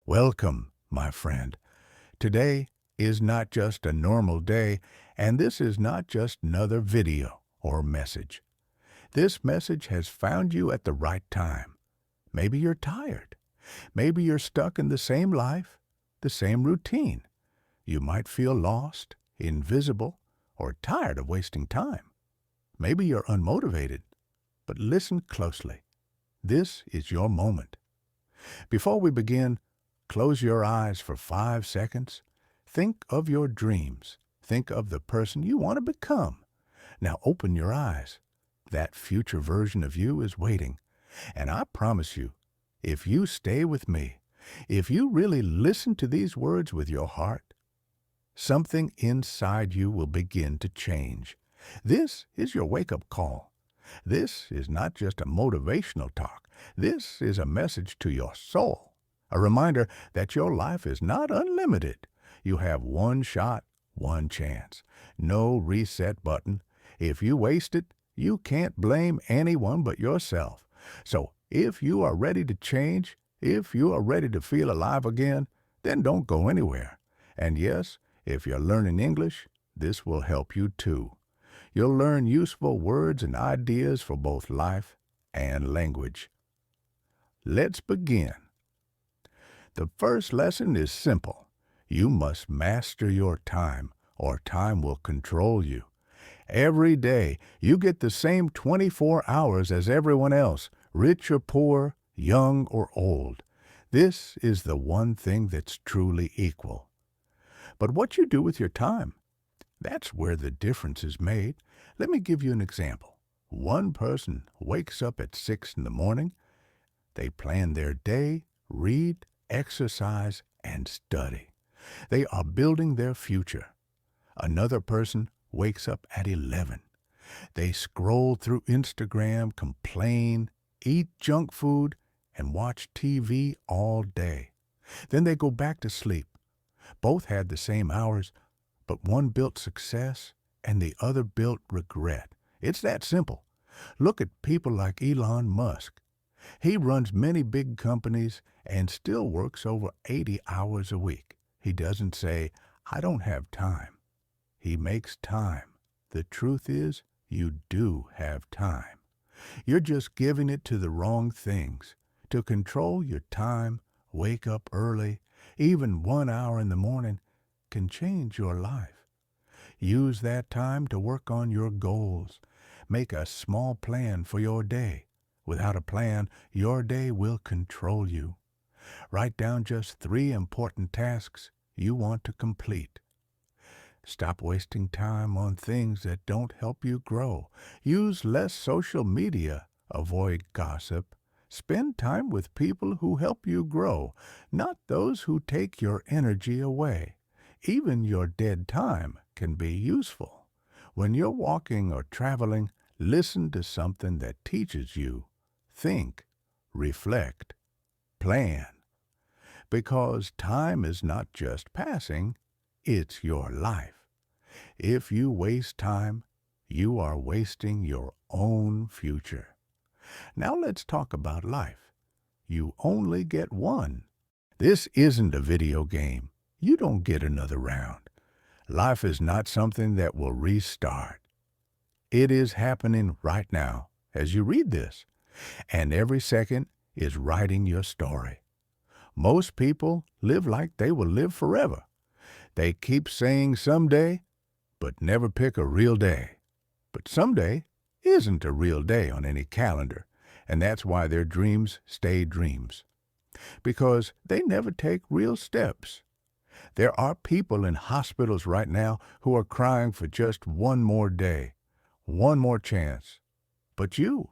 Welcome, my friend. Today is not just a normal day, and this is not just another video or message. This message has found you at the right time. Maybe you're tired. Maybe you're stuck in the same life, the same routine. You might feel lost, invisible, or tired of wasting time. Maybe you're unmotivated, but listen closely. This is your moment. Before we begin, close your eyes for 5 seconds. Think of your dreams. Think of the person you want to become. Now open your eyes. That future version of you is waiting. And I promise you, if you stay with me, if you really listen to these words with your heart, something inside you will begin to change. This is your wake-up call. This is not just a motivational talk. This is a message to your soul. A reminder that your life is not unlimited. You have one shot, one chance. No reset button. If you waste it, you can't blame anyone but yourself. So if you are ready to change, if you are ready to feel alive again, then don't go anywhere. And yes, if you're learning English, this will help you too. You'll learn useful words and ideas for both life and language. Let's begin. The first lesson is simple. You must master your time, or time will control you. Every day, you get the same 24 hours as everyone else, rich or poor, young or old. This is the one thing that's truly equal. But what you do with your time, that's where the difference is made. Let me give you an example. One person wakes up at 6 in the morning. They plan their day, read, exercise, and study. They are building their future. Another person wakes up at 11. They scroll through Instagram, complain, eat junk food, and watch TV all day. Then they go back to sleep. Both had the same hours, but one built success and the other built regret. It's that simple. Look at people like Elon Musk. He runs many big companies and still works over 80 hours a week. He doesn't say, "I don't have time." He makes time. The truth is, you do have time. You're just giving it to the wrong things. To control your time, wake up early, even 1 hour in the morning, can change your life. Use that time to work on your goals. Make a small plan for your day. Without a plan, your day will control you. Write down just 3 important tasks you want to complete. Stop wasting time on things that don't help you grow. Use less social media. Avoid gossip. Spend time with people who help you grow, not those who take your energy away. Even your dead time can be useful. When you're walking or traveling, listen to something that teaches you. Think, reflect, plan. Because time is not just passing, it's your life. If you waste time, you are wasting your own future. Now let's talk about life. You only get one. This isn't a video game. You don't get another round. Life is not something that will restart. It is happening right now as you read this, and every second is writing your story. Most people live like they will live forever. They keep saying someday, but never pick a real day. But someday isn't a real day on any calendar, and that's why their dreams stay dreams. Because they never take real steps. There are people in hospitals right now who are crying for just one more day, one more chance. But you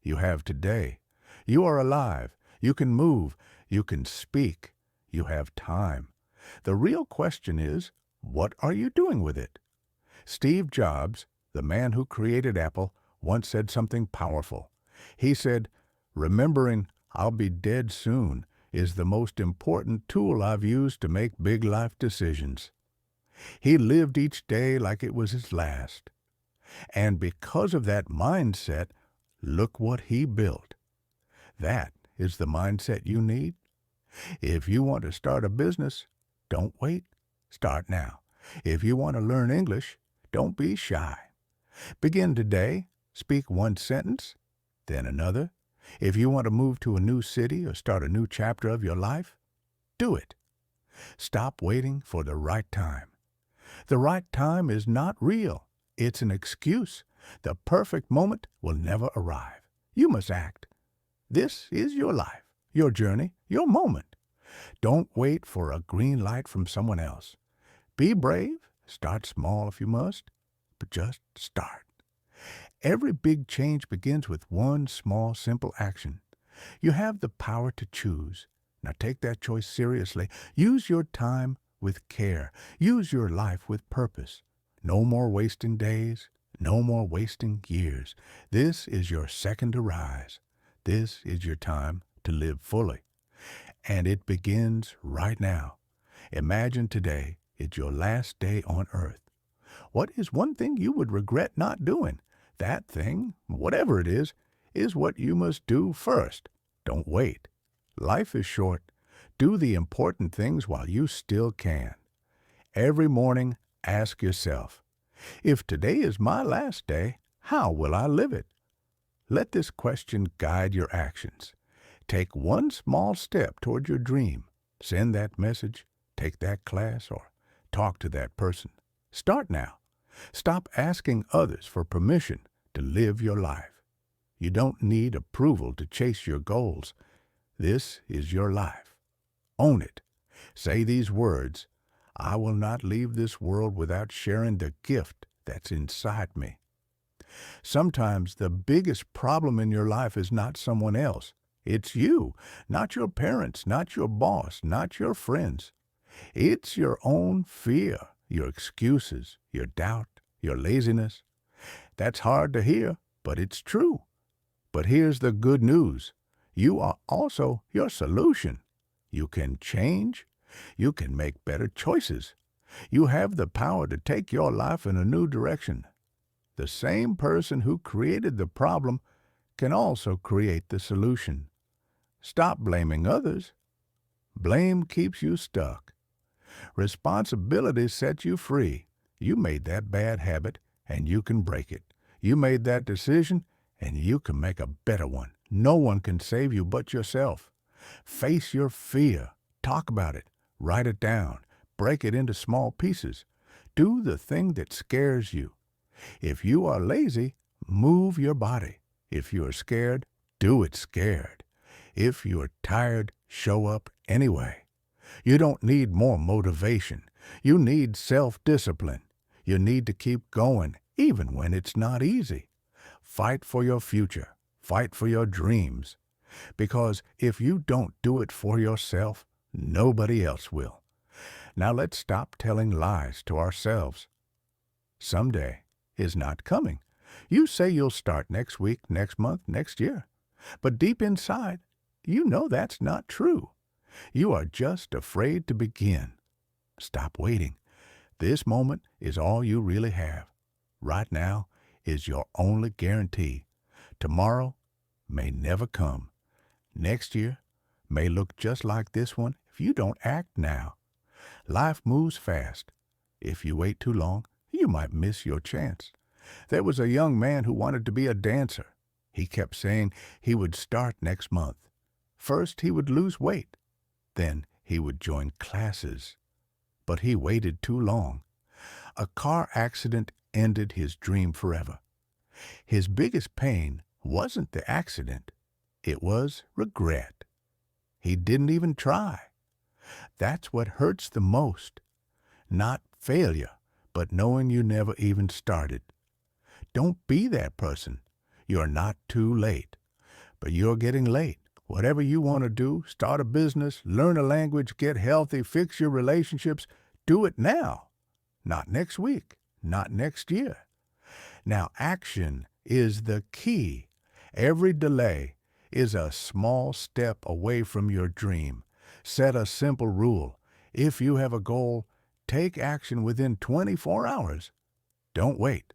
have today. You are alive. You can move. You can speak. You have time. The real question is, what are you doing with it? Steve Jobs, the man who created Apple, once said something powerful. He said, "Remembering I'll be dead soon is the most important tool I've used to make big life decisions." He lived each day like it was his last. And because of that mindset, look what he built. That is the mindset you need. If you want to start a business, don't wait. Start now. If you want to learn English, don't be shy. Begin today. Speak one sentence, then another. If you want to move to a new city or start a new chapter of your life, do it. Stop waiting for the right time. The right time is not real. It's an excuse. The perfect moment will never arrive. You must act. This is your life, your journey, your moment. Don't wait for a green light from someone else. Be brave. Start small if you must, but just start. Every big change begins with one small, simple action. You have the power to choose. Now take that choice seriously. Use your time with care. Use your life with purpose. No more wasting days. No more wasting years. This is your second to rise. This is your time to live fully. And it begins right now. Imagine today is your last day on earth. What is one thing you would regret not doing? That thing, whatever it is what you must do first. Don't wait. Life is short. Do the important things while you still can. Every morning, ask yourself, if today is my last day, how will I live it? Let this question guide your actions. Take one small step toward your dream. Send that message, take that class, or talk to that person. Start now. Stop asking others for permission to live your life. You don't need approval to chase your goals. This is your life. Own it. Say these words, I will not leave this world without sharing the gift that's inside me. Sometimes the biggest problem in your life is not someone else. It's you, not your parents, not your boss, not your friends. It's your own fear, your excuses, your doubt, your laziness. That's hard to hear, but it's true. But here's the good news. You are also your solution. You can change. You can make better choices. You have the power to take your life in a new direction. The same person who created the problem can also create the solution. Stop blaming others. Blame keeps you stuck. Responsibility sets you free. You made that bad habit, and you can break it. You made that decision, and you can make a better one. No one can save you but yourself. Face your fear. Talk about it. Write it down. Break it into small pieces. Do the thing that scares you. If you are lazy, move your body. If you are scared, do it scared. If you are tired, show up anyway. You don't need more motivation. You need self-discipline. You need to keep going, even when it's not easy. Fight for your future. Fight for your dreams. Because if you don't do it for yourself, nobody else will. Now let's stop telling lies to ourselves. Someday is not coming. You say you'll start next week, next month, next year. But deep inside, you know that's not true. You are just afraid to begin. Stop waiting. This moment is all you really have. Right now is your only guarantee. Tomorrow may never come. Next year may look just like this one if you don't act now. Life moves fast. If you wait too long, you might miss your chance. There was a young man who wanted to be a dancer. He kept saying he would start next month. First, he would lose weight. Then he would join classes. But he waited too long. A car accident ended his dream forever. His biggest pain wasn't the accident. It was regret. He didn't even try. That's what hurts the most. Not failure, but knowing you never even started. Don't be that person. You're not too late. But you're getting late. Whatever you want to do, start a business, learn a language, get healthy, fix your relationships, do it now. Not next week, not next year. Now, action is the key. Every delay is a small step away from your dream. Set a simple rule. If you have a goal, take action within 24 hours. Don't wait.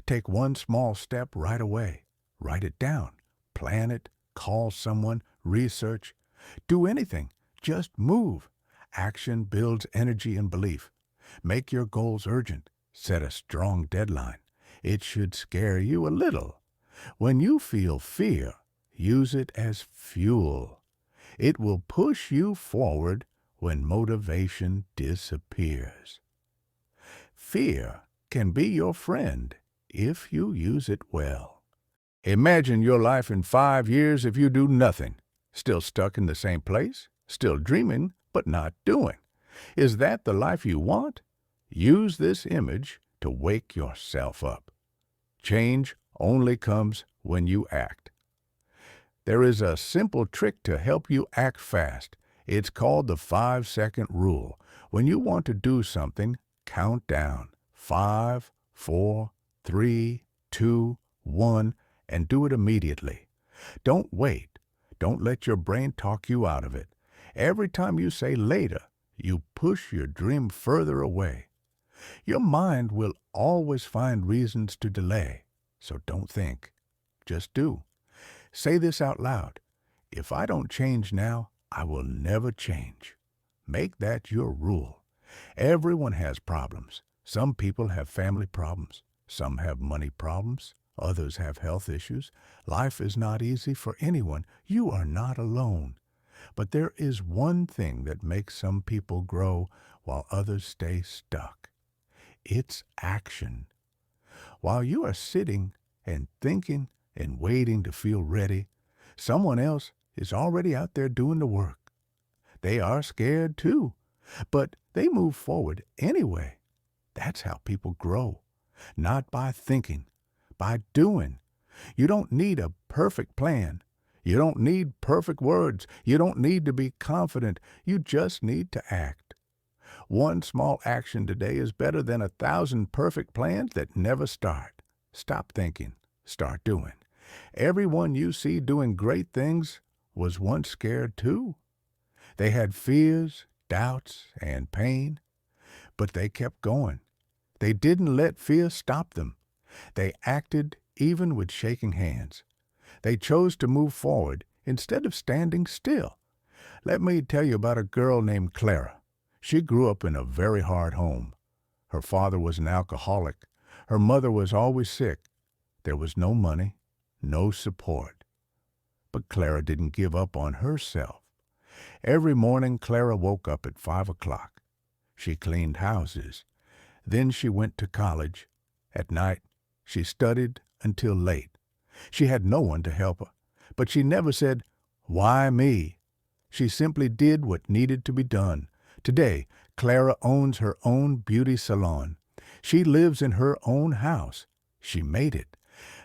Take one small step right away. Write it down. Plan it. Call someone. Research. Do anything. Just move. Action builds energy and belief. Make your goals urgent. Set a strong deadline. It should scare you a little. When you feel fear, use it as fuel. It will push you forward when motivation disappears. Fear can be your friend if you use it well. Imagine your life in 5 years if you do nothing. Still stuck in the same place? Still dreaming, but not doing. Is that the life you want? Use this image to wake yourself up. Change only comes when you act. There is a simple trick to help you act fast. It's called the 5-second rule. When you want to do something, count down. 5, 4, 3, 2, 1, and do it immediately. Don't wait. Don't let your brain talk you out of it. Every time you say later, you push your dream further away. Your mind will always find reasons to delay, so don't think. Just do. Say this out loud. If I don't change now, I will never change. Make that your rule. Everyone has problems. Some people have family problems. Some have money problems. Others have health issues. Life is not easy for anyone. You are not alone. But there is one thing that makes some people grow while others stay stuck. It's action. While you are sitting and thinking and waiting to feel ready, someone else is already out there doing the work. They are scared too, but they move forward anyway. That's how people grow. Not by thinking, by doing. You don't need a perfect plan. You don't need perfect words. You don't need to be confident. You just need to act. One small action today is better than 1,000 perfect plans that never start. Stop thinking. Start doing. Everyone you see doing great things was once scared too. They had fears, doubts, and pain, but they kept going. They didn't let fear stop them. They acted even with shaking hands. They chose to move forward instead of standing still. Let me tell you about a girl named Clara. She grew up in a very hard home. Her father was an alcoholic. Her mother was always sick. There was no money, no support. But Clara didn't give up on herself. Every morning, Clara woke up at 5 o'clock. She cleaned houses. Then she went to college. At night, she studied until late. She had no one to help her, but she never said, "Why me?" She simply did what needed to be done. Today, Clara owns her own beauty salon. She lives in her own house. She made it,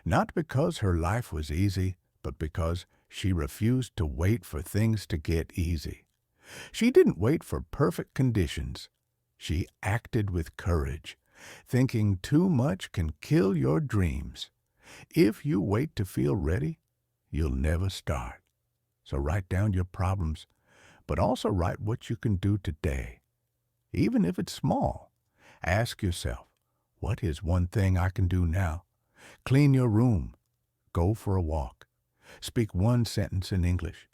not because her life was easy, but because she refused to wait for things to get easy. She didn't wait for perfect conditions. She acted with courage. Thinking too much can kill your dreams. If you wait to feel ready, you'll never start. So write down your problems, but also write what you can do today. Even if it's small, ask yourself, what is one thing I can do now? Clean your room. Go for a walk. Speak one sentence in English.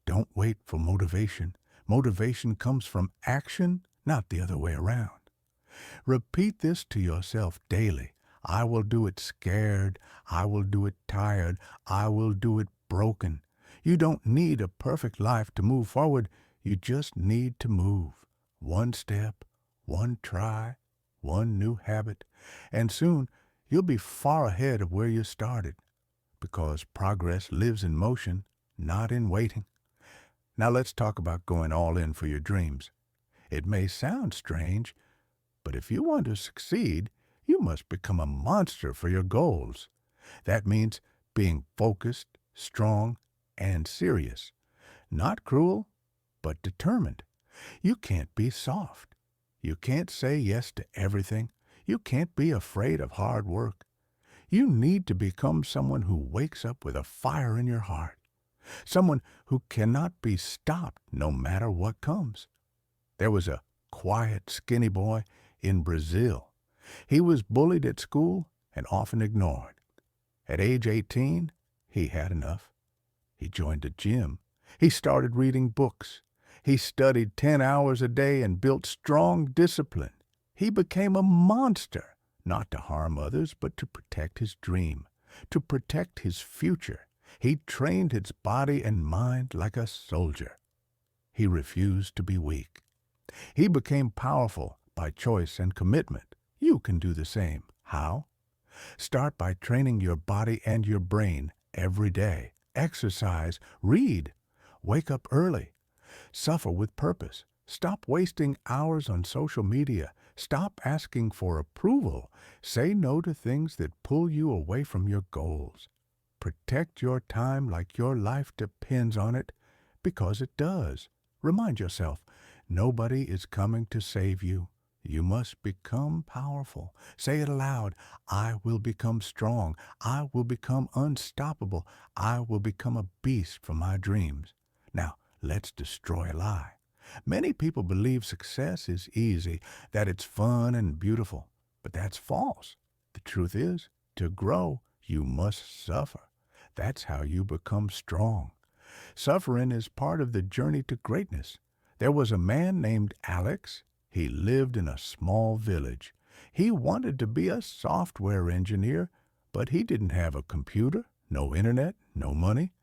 Don't wait for motivation. Motivation comes from action, not the other way around. Repeat this to yourself daily. I will do it scared. I will do it tired. I will do it broken. You don't need a perfect life to move forward. You just need to move. One step, one try, one new habit, and soon you'll be far ahead of where you started, because progress lives in motion, not in waiting. Now let's talk about going all in for your dreams. It may sound strange, but if you want to succeed, you must become a monster for your goals. That means being focused, strong, and serious. Not cruel, but determined. You can't be soft. You can't say yes to everything. You can't be afraid of hard work. You need to become someone who wakes up with a fire in your heart. Someone who cannot be stopped no matter what comes. There was a quiet, skinny boy in Brazil. He was bullied at school and often ignored. At age 18, he had enough. He joined a gym. He started reading books. He studied 10 hours a day and built strong discipline. He became a monster, not to harm others, but to protect his dream, to protect his future. He trained his body and mind like a soldier. He refused to be weak. He became powerful by choice and commitment. You can do the same. How? Start by training your body and your brain every day. Exercise, read, wake up early, suffer with purpose. Stop wasting hours on social media. Stop asking for approval. Say no to things that pull you away from your goals. Protect your time like your life depends on it, because it does. Remind yourself, nobody is coming to save you. You must become powerful. Say it aloud. I will become strong. I will become unstoppable. I will become a beast for my dreams. Now, let's destroy a lie. Many people believe success is easy, that it's fun and beautiful, but that's false. The truth is, to grow, you must suffer. That's how you become strong. Suffering is part of the journey to greatness. There was a man named Alex. He lived in a small village. He wanted to be a software engineer, but he didn't have a computer, no internet, no money.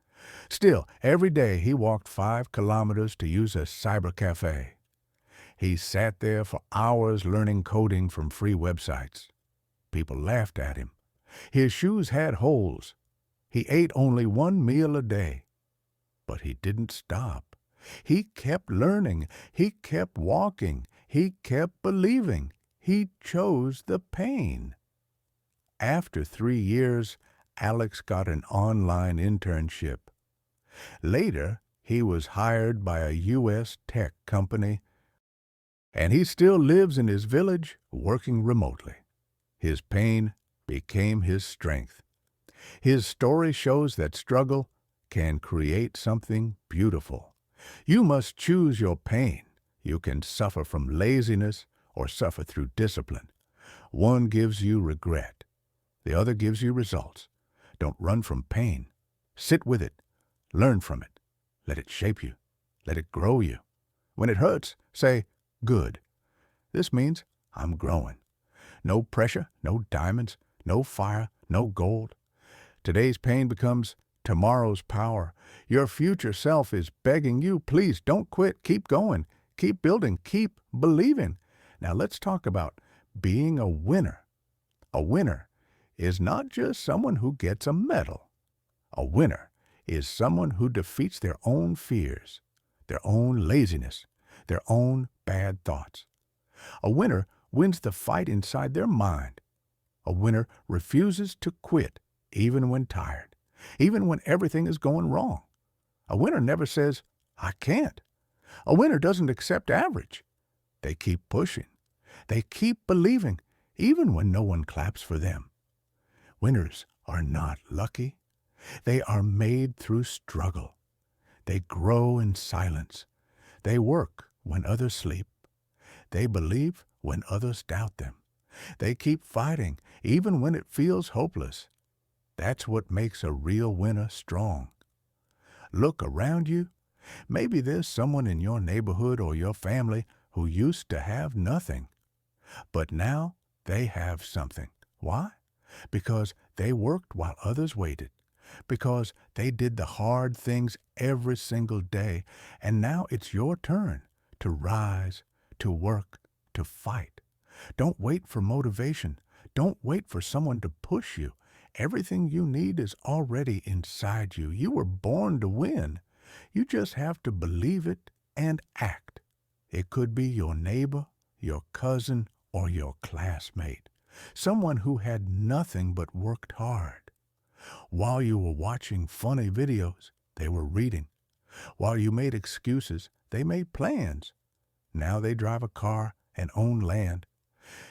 Still, every day he walked 5 kilometers to use a cyber cafe. He sat there for hours learning coding from free websites. People laughed at him. His shoes had holes. He ate only 1 meal a day. But he didn't stop. He kept learning. He kept walking. He kept believing. He chose the pain. After 3 years, Alex got an online internship. Later, he was hired by a U.S. tech company, and he still lives in his village working remotely. His pain became his strength. His story shows that struggle can create something beautiful. You must choose your pain. You can suffer from laziness or suffer through discipline. One gives you regret. The other gives you results. Don't run from pain. Sit with it. Learn from it. Let it shape you. Let it grow you. When it hurts, say, good. This means I'm growing. No pressure, no diamonds, no fire, no gold. Today's pain becomes tomorrow's power. Your future self is begging you, please don't quit. Keep going. Keep building. Keep believing. Now let's talk about being a winner. A winner is not just someone who gets a medal. A winner is someone who defeats their own fears, their own laziness, their own bad thoughts. A winner wins the fight inside their mind. A winner refuses to quit even when tired, even when everything is going wrong. A winner never says, I can't. A winner doesn't accept average. They keep pushing. They keep believing, even when no one claps for them. Winners are not lucky. They are made through struggle. They grow in silence. They work when others sleep. They believe when others doubt them. They keep fighting even when it feels hopeless. That's what makes a real winner strong. Look around you. Maybe there's someone in your neighborhood or your family who used to have nothing. But now they have something. Why? Because they worked while others waited. Because they did the hard things every single day, and now it's your turn to rise, to work, to fight. Don't wait for motivation. Don't wait for someone to push you. Everything you need is already inside you. You were born to win. You just have to believe it and act. It could be your neighbor, your cousin, or your classmate. Someone who had nothing but worked hard. While you were watching funny videos, they were reading. While you made excuses, they made plans. Now they drive a car and own land.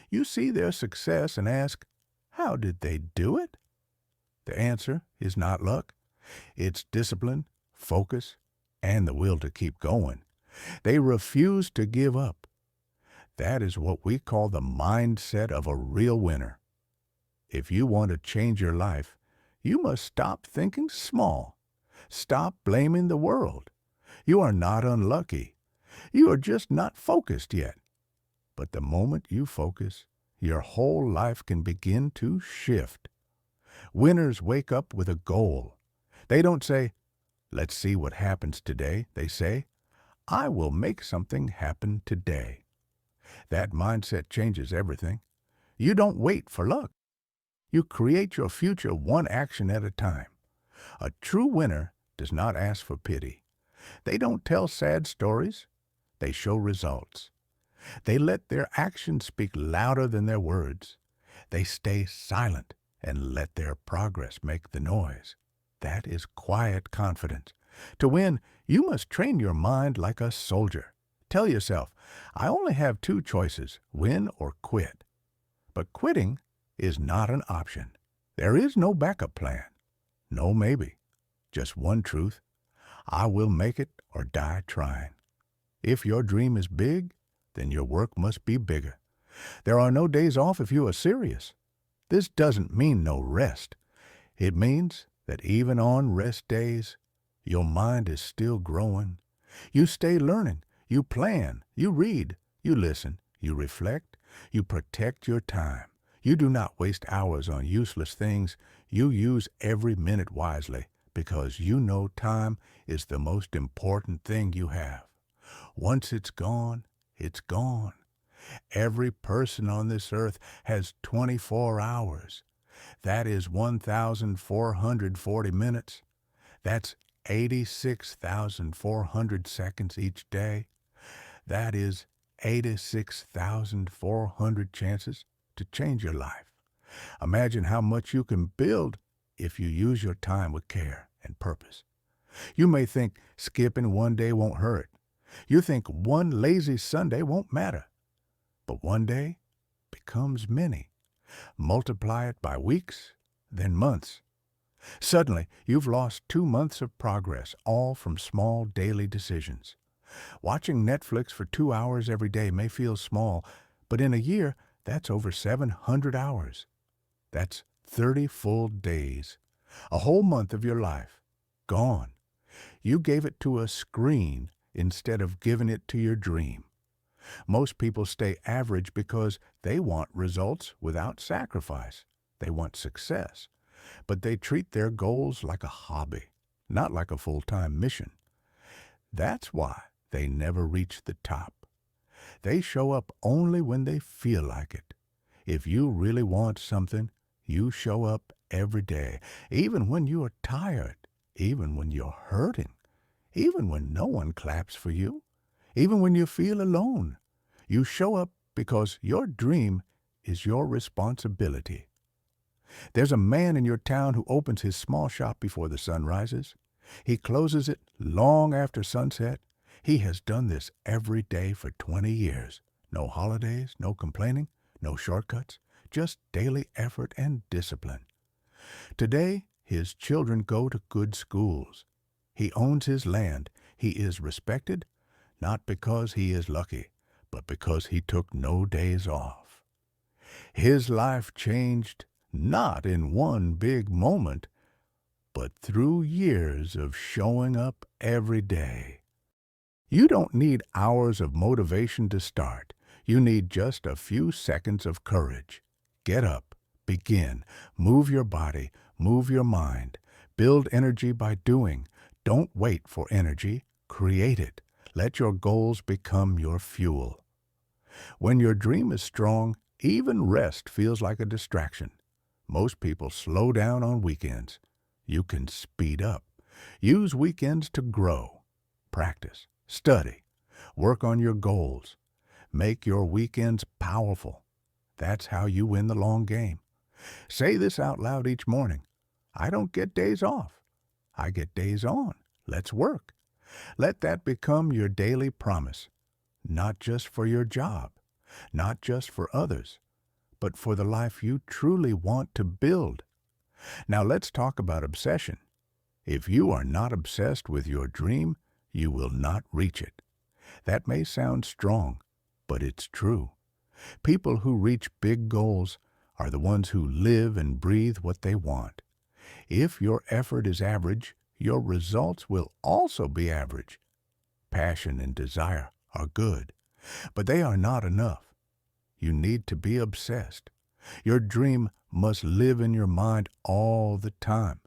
You see their success and ask, how did they do it? The answer is not luck. It's discipline, focus, and the will to keep going. They refuse to give up. That is what we call the mindset of a real winner. If you want to change your life, you must stop thinking small. Stop blaming the world. You are not unlucky. You are just not focused yet. But the moment you focus, your whole life can begin to shift. Winners wake up with a goal. They don't say, let's see what happens today. They say, I will make something happen today. That mindset changes everything. You don't wait for luck. You create your future one action at a time. A true winner does not ask for pity. They don't tell sad stories. They show results. They let their actions speak louder than their words. They stay silent and let their progress make the noise. That is quiet confidence. To win, you must train your mind like a soldier. Tell yourself, I only have two choices, win or quit. But quitting is not an option. There is no backup plan. No maybe. Just one truth. I will make it or die trying. If your dream is big, then your work must be bigger. There are no days off if you are serious. This doesn't mean no rest. It means that even on rest days, your mind is still growing. You stay learning. You plan. You read. You listen. You reflect. You protect your time. You do not waste hours on useless things. You use every minute wisely because you know time is the most important thing you have. Once it's gone, it's gone. Every person on this earth has 24 hours. That is 1,440 minutes. That's 86,400 seconds each day. That is 86,400 chances to change your life. Imagine how much you can build if you use your time with care and purpose. You may think skipping one day won't hurt. You think one lazy Sunday won't matter. But one day becomes many. Multiply it by weeks, then months. Suddenly, you've lost 2 months of progress, all from small daily decisions. Watching Netflix for 2 hours every day may feel small, but in a year, that's over 700 hours. That's 30 full days. A whole month of your life. Gone. You gave it to a screen instead of giving it to your dream. Most people stay average because they want results without sacrifice. They want success. But they treat their goals like a hobby, not like a full-time mission. That's why they never reach the top. They show up only when they feel like it. If you really want something, you show up every day, even when you are tired, even when you're hurting, even when no one claps for you, even when you feel alone. You show up because your dream is your responsibility. There's a man in your town who opens his small shop before the sun rises. He closes it long after sunset. He has done this every day for 20 years. No holidays, no complaining, no shortcuts, just daily effort and discipline. Today, his children go to good schools. He owns his land. He is respected, not because he is lucky, but because he took no days off. His life changed not in one big moment, but through years of showing up every day. You don't need hours of motivation to start. You need just a few seconds of courage. Get up, begin, move your body, move your mind. Build energy by doing. Don't wait for energy. Create it. Let your goals become your fuel. When your dream is strong, even rest feels like a distraction. Most people slow down on weekends. You can speed up. Use weekends to grow. Practice. Study. Work on your goals. Make your weekends powerful. That's how you win the long game. Say this out loud each morning. I don't get days off. I get days on. Let's work. Let that become your daily promise. Not just for your job, not just for others, but for the life you truly want to build. Now let's talk about obsession. If you are not obsessed with your dream, you will not reach it. That may sound strong, but it's true. People who reach big goals are the ones who live and breathe what they want. If your effort is average, your results will also be average. Passion and desire are good, but they are not enough. You need to be obsessed. Your dream must live in your mind all the time.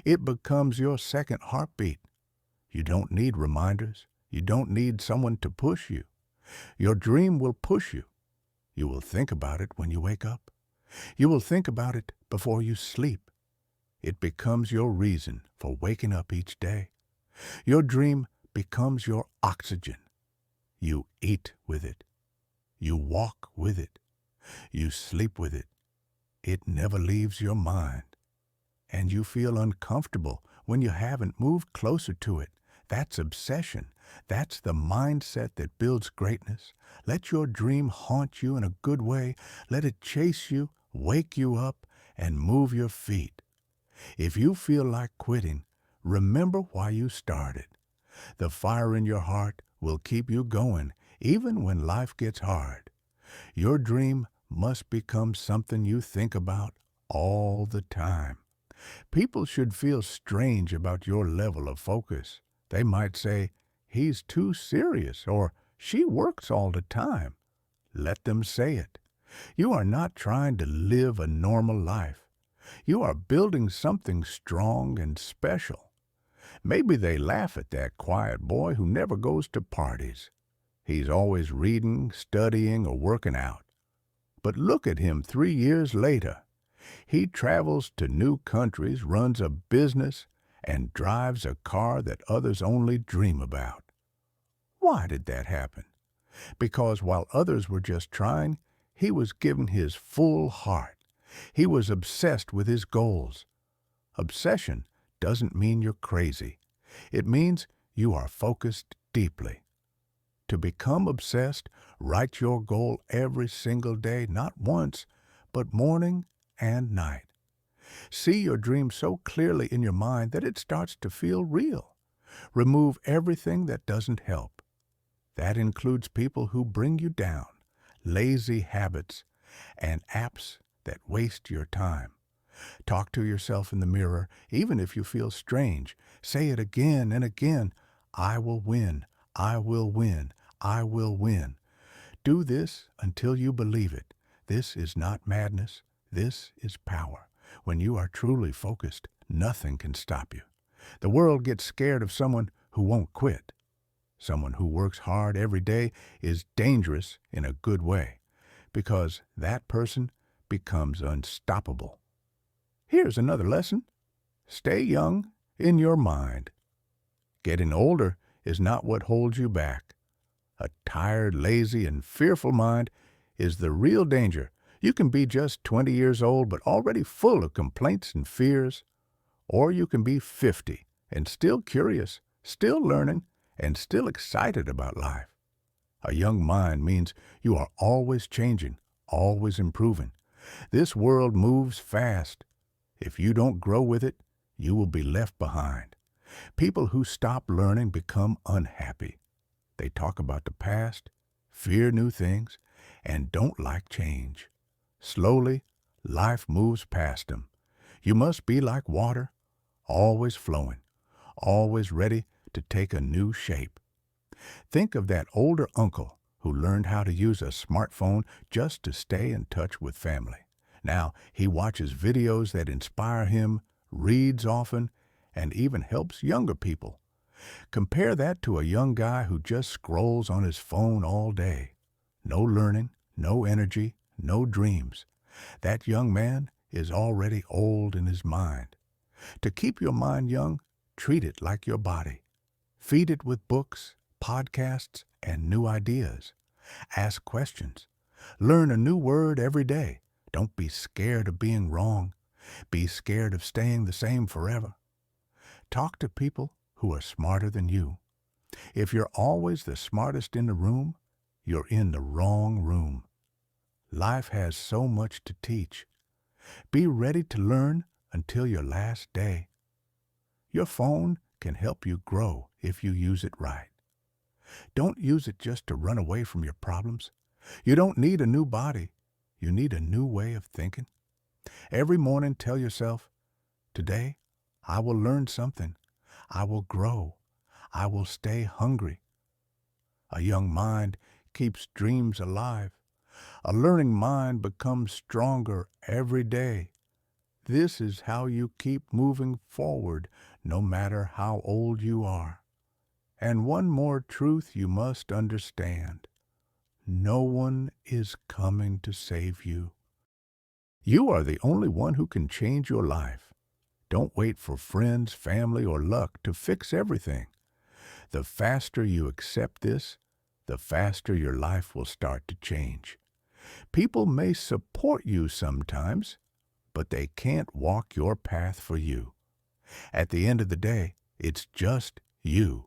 It becomes your second heartbeat. You don't need reminders. You don't need someone to push you. Your dream will push you. You will think about it when you wake up. You will think about it before you sleep. It becomes your reason for waking up each day. Your dream becomes your oxygen. You eat with it. You walk with it. You sleep with it. It never leaves your mind. And you feel uncomfortable when you haven't moved closer to it. That's obsession. That's the mindset that builds greatness. Let your dream haunt you in a good way. Let it chase you, wake you up, and move your feet. If you feel like quitting, remember why you started. The fire in your heart will keep you going even when life gets hard. Your dream must become something you think about all the time. People should feel strange about your level of focus. They might say, "He's too serious," or "She works all the time." Let them say it. You are not trying to live a normal life. You are building something strong and special. Maybe they laugh at that quiet boy who never goes to parties. He's always reading, studying, or working out. But look at him 3 years later. He travels to new countries, runs a business, and drives a car that others only dream about. Why did that happen? Because while others were just trying, he was given his full heart. He was obsessed with his goals. Obsession doesn't mean you're crazy. It means you are focused deeply. To become obsessed, write your goal every single day, not once, but morning and night. See your dream so clearly in your mind that it starts to feel real. Remove everything that doesn't help. That includes people who bring you down, lazy habits, and apps that waste your time. Talk to yourself in the mirror, even if you feel strange. Say it again and again. I will win. I will win. I will win. Do this until you believe it. This is not madness. This is power. When you are truly focused, nothing can stop you. The world gets scared of someone who won't quit. Someone who works hard every day is dangerous in a good way, because that person becomes unstoppable. Here's another lesson. Stay young in your mind. Getting older is not what holds you back. A tired, lazy, and fearful mind is the real danger. You can be just 20 years old but already full of complaints and fears. Or you can be 50 and still curious, still learning, and still excited about life. A young mind means you are always changing, always improving. This world moves fast. If you don't grow with it, you will be left behind. People who stop learning become unhappy. They talk about the past, fear new things, and don't like change. Slowly, life moves past them. You must be like water, always flowing, always ready to take a new shape. Think of that older uncle who learned how to use a smartphone just to stay in touch with family. Now he watches videos that inspire him, reads often, and even helps younger people. Compare that to a young guy who just scrolls on his phone all day. No learning, no energy, no dreams. That young man is already old in his mind. To keep your mind young, treat it like your body. Feed it with books, podcasts, and new ideas. Ask questions. Learn a new word every day. Don't be scared of being wrong. Be scared of staying the same forever. Talk to people who are smarter than you. If you're always the smartest in the room, you're in the wrong room. Life has so much to teach. Be ready to learn until your last day. Your phone can help you grow if you use it right. Don't use it just to run away from your problems. You don't need a new body. You need a new way of thinking. Every morning tell yourself, today I will learn something. I will grow. I will stay hungry. A young mind keeps dreams alive. A learning mind becomes stronger every day. This is how you keep moving forward, no matter how old you are. And one more truth you must understand. No one is coming to save you. You are the only one who can change your life. Don't wait for friends, family, or luck to fix everything. The faster you accept this, the faster your life will start to change. People may support you sometimes, but they can't walk your path for you. At the end of the day, it's just you.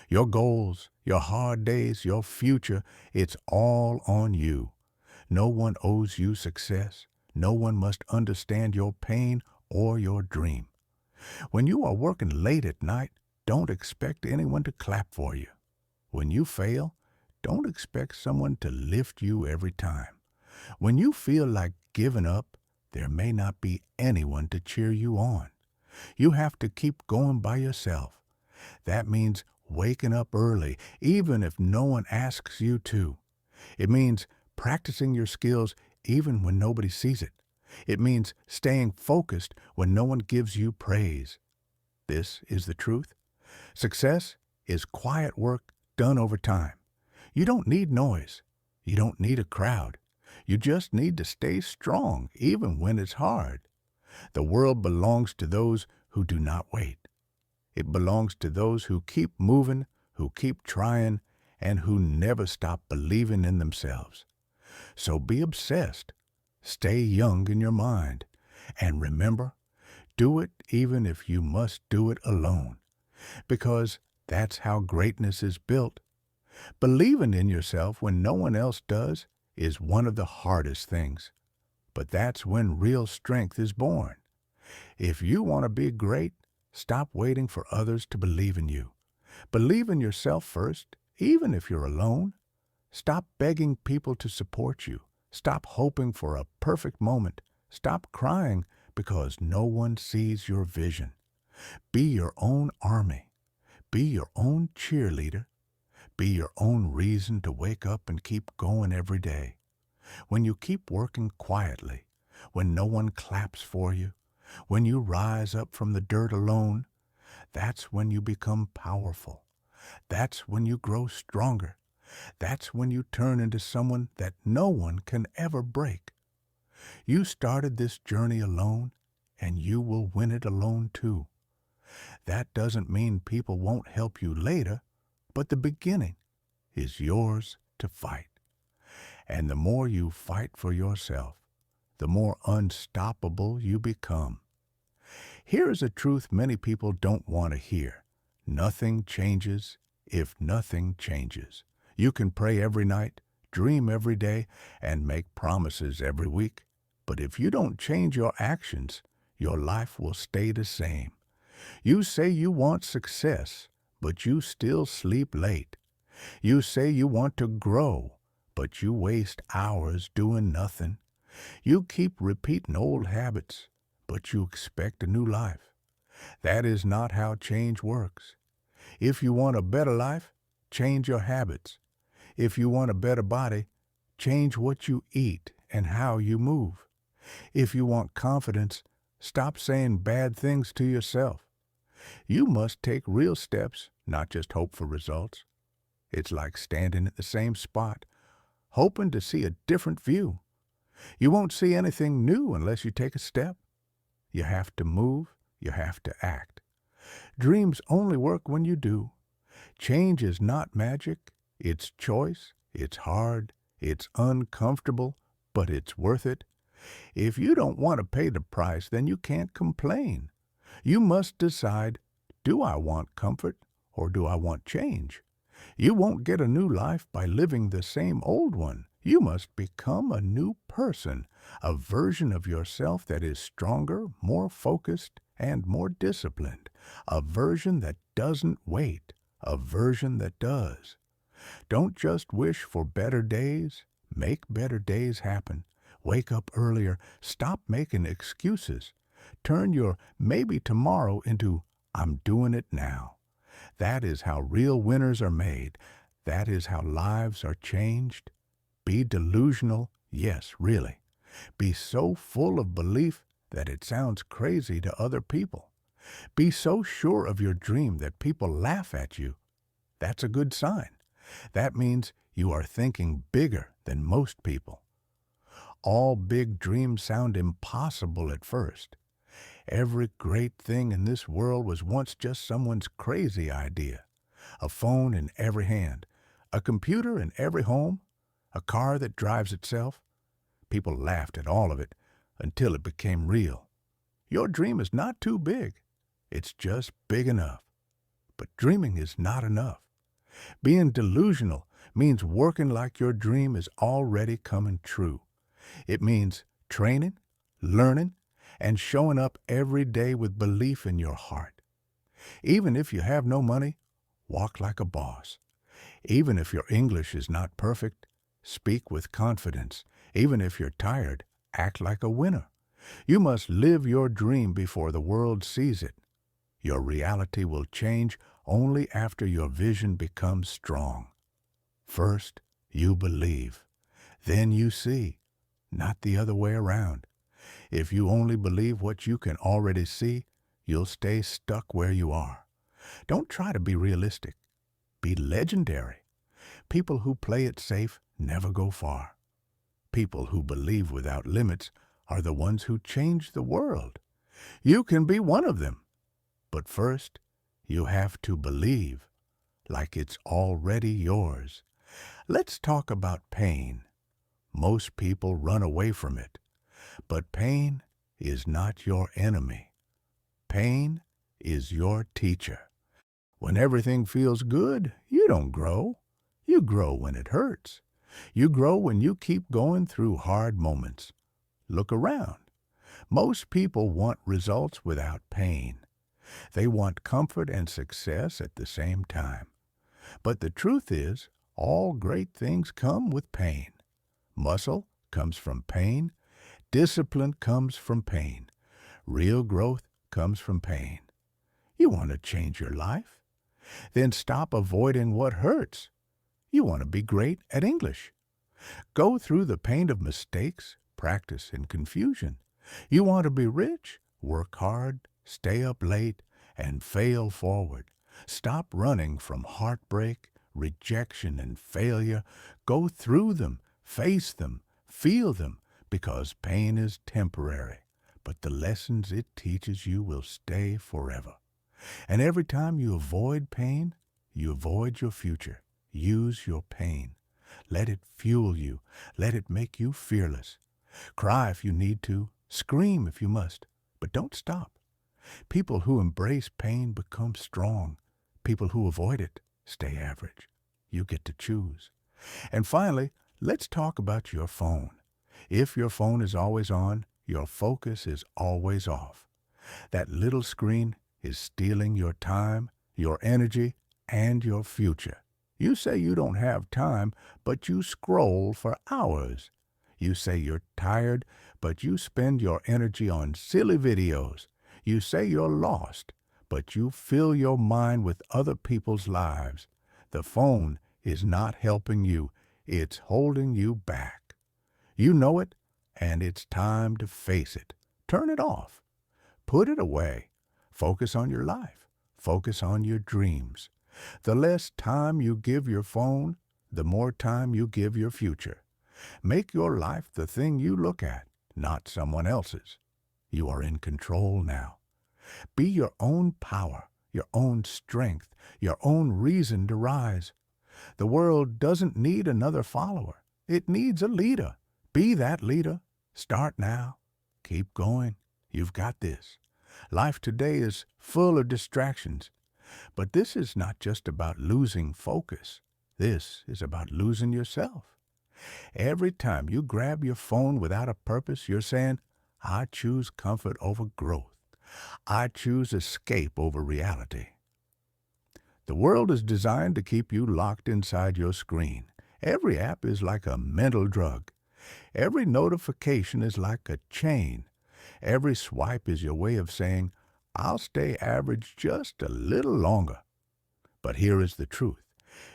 Your goals, your hard days, your future, it's all on you. No one owes you success. No one must understand your pain or your dream. When you are working late at night, don't expect anyone to clap for you. When you fail, don't expect someone to lift you every time. When you feel like giving up, there may not be anyone to cheer you on. You have to keep going by yourself. That means waking up early, even if no one asks you to. It means practicing your skills even when nobody sees it. It means staying focused when no one gives you praise. This is the truth. Success is quiet work done over time. You don't need noise. You don't need a crowd. You just need to stay strong even when it's hard. The world belongs to those who do not wait. It belongs to those who keep moving, who keep trying, and who never stop believing in themselves. So be obsessed. Stay young in your mind. And remember, do it even if you must do it alone. Because that's how greatness is built. Believing in yourself when no one else does is one of the hardest things. But that's when real strength is born. If you want to be great, stop waiting for others to believe in you. Believe in yourself first, even if you're alone. Stop begging people to support you. Stop hoping for a perfect moment. Stop crying because no one sees your vision. Be your own army. Be your own cheerleader. Be your own reason to wake up and keep going every day. When you keep working quietly, when no one claps for you, when you rise up from the dirt alone, that's when you become powerful. That's when you grow stronger. That's when you turn into someone that no one can ever break. You started this journey alone, and you will win it alone too. That doesn't mean people won't help you later, but the beginning is yours to fight. And the more you fight for yourself, the more unstoppable you become. Here is a truth many people don't want to hear. Nothing changes if nothing changes. You can pray every night, dream every day, and make promises every week. But if you don't change your actions, your life will stay the same. You say you want success, but you still sleep late. You say you want to grow, but you waste hours doing nothing. You keep repeating old habits, but you expect a new life. That is not how change works. If you want a better life, change your habits. If you want a better body, change what you eat and how you move. If you want confidence, stop saying bad things to yourself. You must take real steps, not just hope for results. It's like standing at the same spot, hoping to see a different view. You won't see anything new unless you take a step. You have to move, you have to act. Dreams only work when you do. Change is not magic, it's choice, it's hard, it's uncomfortable, but it's worth it. If you don't want to pay the price, then you can't complain. You must decide, do I want comfort or do I want change? You won't get a new life by living the same old one. You must become a new person, a version of yourself that is stronger, more focused, and more disciplined, a version that doesn't wait, a version that does. Don't just wish for better days. Make better days happen. Wake up earlier. Stop making excuses. Turn your maybe tomorrow into I'm doing it now. That is how real winners are made. That is how lives are changed. Be delusional, yes, really. Be so full of belief that it sounds crazy to other people. Be so sure of your dream that people laugh at you. That's a good sign. That means you are thinking bigger than most people. All big dreams sound impossible at first. Every great thing in this world was once just someone's crazy idea. A phone in every hand, a computer in every home, a car that drives itself. People laughed at all of it until it became real. Your dream is not too big. It's just big enough. But dreaming is not enough. Being delusional means working like your dream is already coming true. It means training, learning, and showing up every day with belief in your heart. Even if you have no money, walk like a boss. Even if your English is not perfect, speak with confidence. Even if you're tired, act like a winner. You must live your dream before the world sees it. Your reality will change only after your vision becomes strong. First, you believe. Then you see, not the other way around. If you only believe what you can already see, you'll stay stuck where you are. Don't try to be realistic. Be legendary. People who play it safe never go far. People who believe without limits are the ones who change the world. You can be one of them. But first, you have to believe, like it's already yours. Let's talk about pain. Most people run away from it. But pain is not your enemy. Pain is your teacher. When everything feels good, you don't grow. You grow when it hurts. You grow when you keep going through hard moments. Look around. Most people want results without pain. They want comfort and success at the same time. But the truth is, all great things come with pain. Muscle comes from pain. Discipline comes from pain. Real growth comes from pain. You want to change your life? Then stop avoiding what hurts. You want to be great at English. Go through the pain of mistakes, practice, and confusion. You want to be rich? Work hard, stay up late, and fail forward. Stop running from heartbreak, rejection, and failure. Go through them, face them, feel them, because pain is temporary, but the lessons it teaches you will stay forever. And every time you avoid pain, you avoid your future. Use your pain. Let it fuel you. Let it make you fearless. Cry if you need to. Scream if you must. But don't stop. People who embrace pain become strong. People who avoid it stay average. You get to choose. And finally, let's talk about your phone. If your phone is always on, your focus is always off. That little screen is stealing your time, your energy, and your future. You say you don't have time, but you scroll for hours. You say you're tired, but you spend your energy on silly videos. You say you're lost, but you fill your mind with other people's lives. The phone is not helping you. It's holding you back. You know it, and it's time to face it. Turn it off. Put it away. Focus on your life. Focus on your dreams. The less time you give your phone, the more time you give your future. Make your life the thing you look at, not someone else's. You are in control now. Be your own power, your own strength, your own reason to rise. The world doesn't need another follower. It needs a leader. Be that leader. Start now. Keep going. You've got this. Life today is full of distractions. But this is not just about losing focus. This is about losing yourself. Every time you grab your phone without a purpose, you're saying, I choose comfort over growth. I choose escape over reality. The world is designed to keep you locked inside your screen. Every app is like a mental drug. Every notification is like a chain. Every swipe is your way of saying, I'll stay average just a little longer. But here is the truth.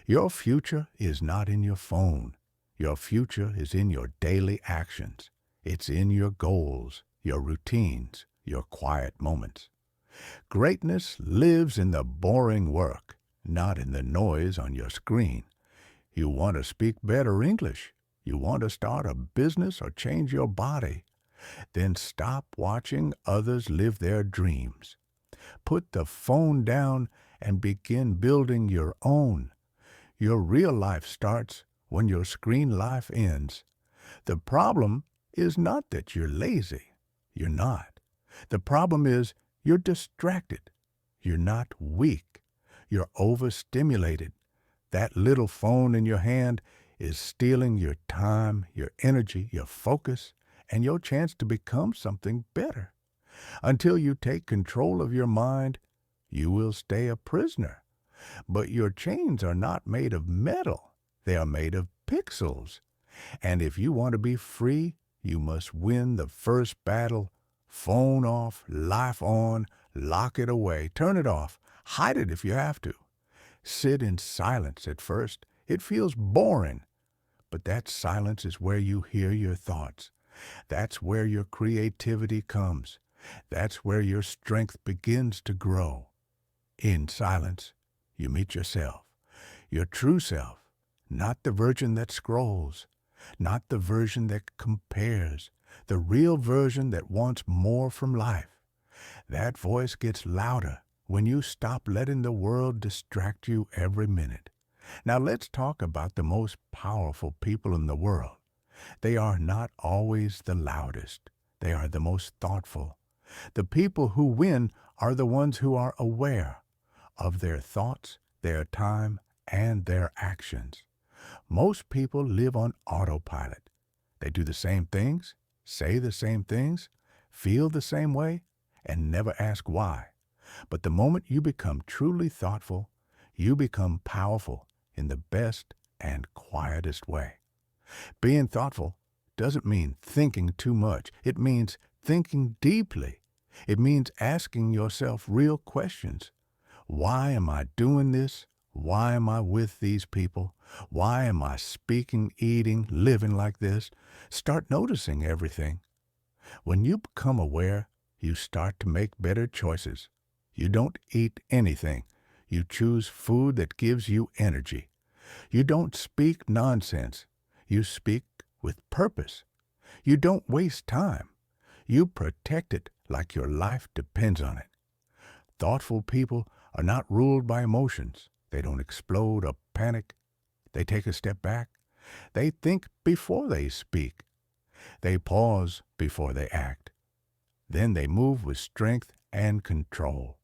Your future is not in your phone. Your future is in your daily actions. It's in your goals, your routines, your quiet moments. Greatness lives in the boring work, not in the noise on your screen. You want to speak better English. You want to start a business or change your body. Then stop watching others live their dreams. Put the phone down and begin building your own. Your real life starts when your screen life ends. The problem is not that you're lazy. You're not. The problem is you're distracted. You're not weak. You're overstimulated. That little phone in your hand is stealing your time, your energy, your focus, and your chance to become something better. Until you take control of your mind, you will stay a prisoner. But your chains are not made of metal. They are made of pixels. And if you want to be free, you must win the first battle. Phone off, life on, lock it away, turn it off, hide it if you have to. Sit in silence at first. It feels boring. But that silence is where you hear your thoughts. That's where your creativity comes. That's where your strength begins to grow. In silence, you meet yourself, your true self, not the version that scrolls, not the version that compares, the real version that wants more from life. That voice gets louder when you stop letting the world distract you every minute. Now let's talk about the most powerful people in the world. They are not always the loudest. They are the most thoughtful. The people who win are the ones who are aware of their thoughts, their time, and their actions. Most people live on autopilot. They do the same things, say the same things, feel the same way, and never ask why. But the moment you become truly thoughtful, you become powerful in the best and quietest way. Being thoughtful doesn't mean thinking too much. It means thinking deeply. It means asking yourself real questions. Why am I doing this? Why am I with these people? Why am I speaking, eating, living like this? Start noticing everything. When you become aware, you start to make better choices. You don't eat anything. You choose food that gives you energy. You don't speak nonsense. You speak with purpose. You don't waste time. You protect it like your life depends on it. Thoughtful people are not ruled by emotions. They don't explode or panic. They take a step back. They think before they speak. They pause before they act. Then they move with strength and control.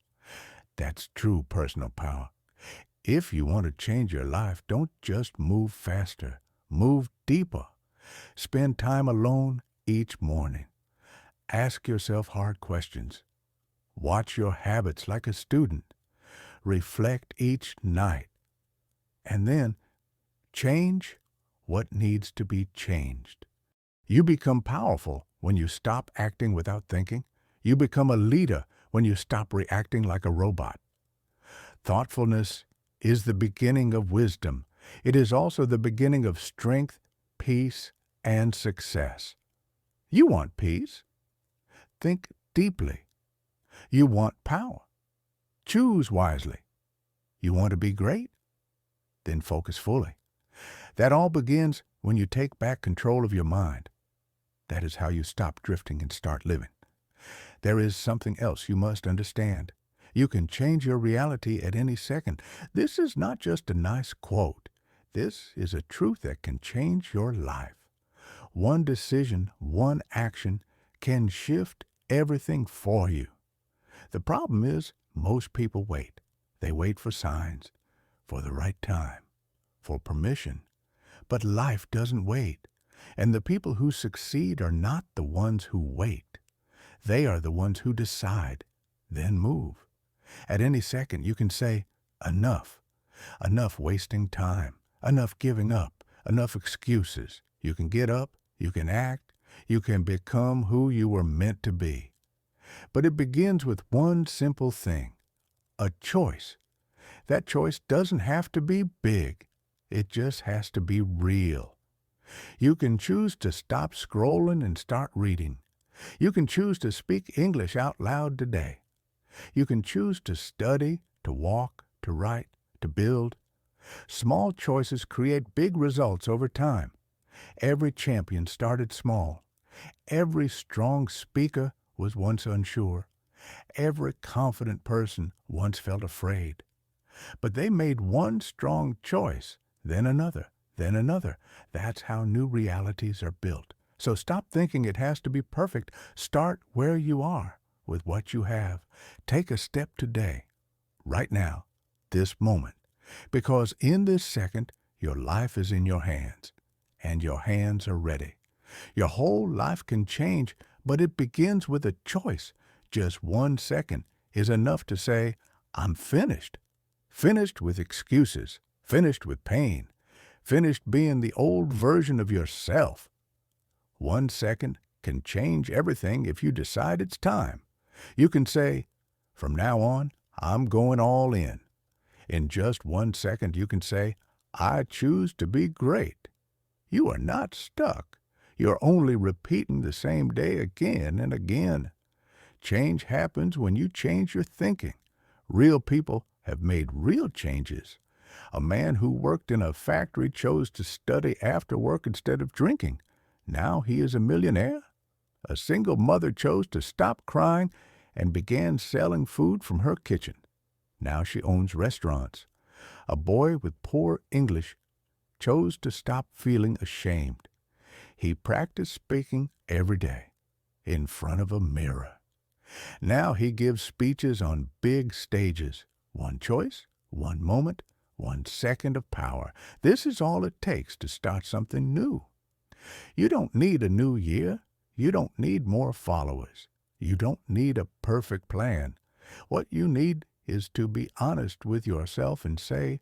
That's true personal power. If you want to change your life, don't just move faster. Move deeper. Spend time alone each morning. Ask yourself hard questions. Watch your habits like a student. Reflect each night. And then change what needs to be changed. You become powerful when you stop acting without thinking. You become a leader when you stop reacting like a robot. Thoughtfulness is the beginning of wisdom. It is also the beginning of strength, peace, and success. You want peace? Think deeply. You want power? Choose wisely. You want to be great? Then focus fully. That all begins when you take back control of your mind. That is how you stop drifting and start living. There is something else you must understand. You can change your reality at any second. This is not just a nice quote. This is a truth that can change your life. One decision, one action can shift everything for you. The problem is most people wait. They wait for signs, for the right time, for permission. But life doesn't wait. And the people who succeed are not the ones who wait. They are the ones who decide, then move. At any second, you can say, enough. Enough wasting time. Enough giving up. Enough excuses. You can get up. You can act. You can become who you were meant to be. But it begins with one simple thing, a choice. That choice doesn't have to be big. It just has to be real. You can choose to stop scrolling and start reading. You can choose to speak English out loud today. You can choose to study, to walk, to write, to build. Small choices create big results over time. Every champion started small. Every strong speaker was once unsure. Every confident person once felt afraid. But they made one strong choice, then another, then another. That's how new realities are built. So stop thinking it has to be perfect. Start where you are with what you have. Take a step today, right now, this moment. Because in this second, your life is in your hands, and your hands are ready. Your whole life can change, but it begins with a choice. Just 1 second is enough to say, I'm finished. Finished with excuses, finished with pain, finished being the old version of yourself. 1 second can change everything if you decide it's time. You can say, from now on, I'm going all in. In just 1 second, you can say, I choose to be great. You are not stuck. You're only repeating the same day again and again. Change happens when you change your thinking. Real people have made real changes. A man who worked in a factory chose to study after work instead of drinking. Now he is a millionaire. A single mother chose to stop crying and began selling food from her kitchen. Now she owns restaurants. A boy with poor English chose to stop feeling ashamed. He practiced speaking every day in front of a mirror. Now he gives speeches on big stages. One choice, one moment, 1 second of power. This is all it takes to start something new. You don't need a new year. You don't need more followers. You don't need a perfect plan. What you need is to be honest with yourself and say,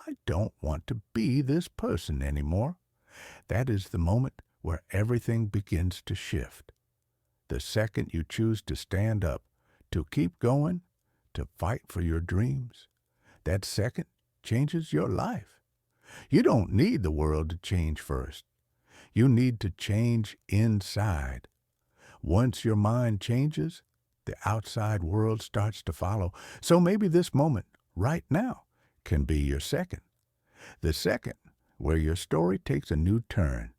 I don't want to be this person anymore. That is the moment where everything begins to shift. The second you choose to stand up, to keep going, to fight for your dreams, that second changes your life. You don't need the world to change first. You need to change inside. Once your mind changes, the outside world starts to follow. So maybe this moment, right now, can be your second. The second, where your story takes a new turn.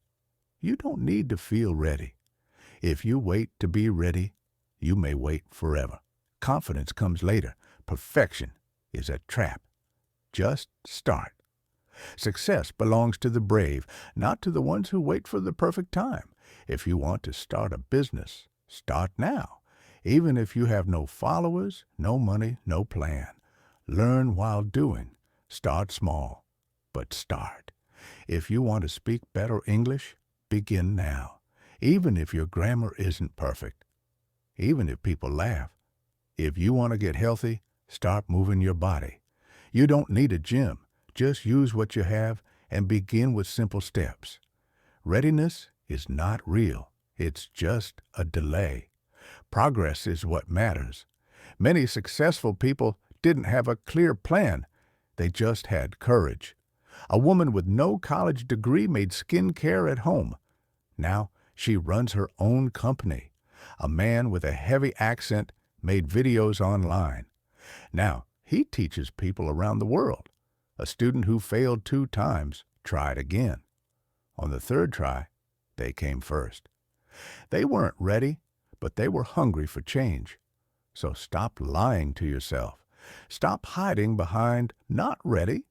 You don't need to feel ready. If you wait to be ready, you may wait forever. Confidence comes later. Perfection is a trap. Just start. Success belongs to the brave, not to the ones who wait for the perfect time. If you want to start a business, start now. Even if you have no followers, no money, no plan. Learn while doing. Start small, but start. If you want to speak better English, begin now. Even if your grammar isn't perfect. Even if people laugh. If you want to get healthy, start moving your body. You don't need a gym. Just use what you have and begin with simple steps. Readiness is not real. It's just a delay. Progress is what matters. Many successful people didn't have a clear plan. They just had courage. A woman with no college degree made skincare at home. Now she runs her own company. A man with a heavy accent made videos online. Now he teaches people around the world. A student who failed 2 times tried again. On the 3rd try, they came first. They weren't ready, but they were hungry for change. So stop lying to yourself. Stop hiding behind not ready.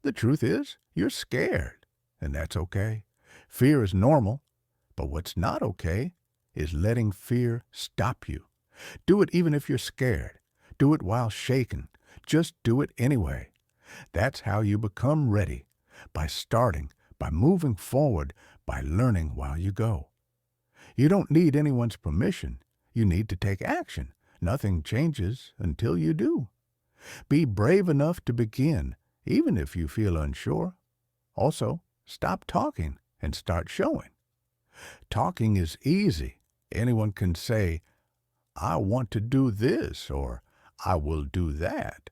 The truth is, you're scared, and that's okay. Fear is normal, but what's not okay is letting fear stop you. Do it even if you're scared. Do it while shaken. Just do it anyway. That's how you become ready, by starting, by moving forward, by learning while you go. You don't need anyone's permission. You need to take action. Nothing changes until you do. Be brave enough to begin, even if you feel unsure. Also, stop talking and start showing. Talking is easy. Anyone can say, I want to do this, or I will do that.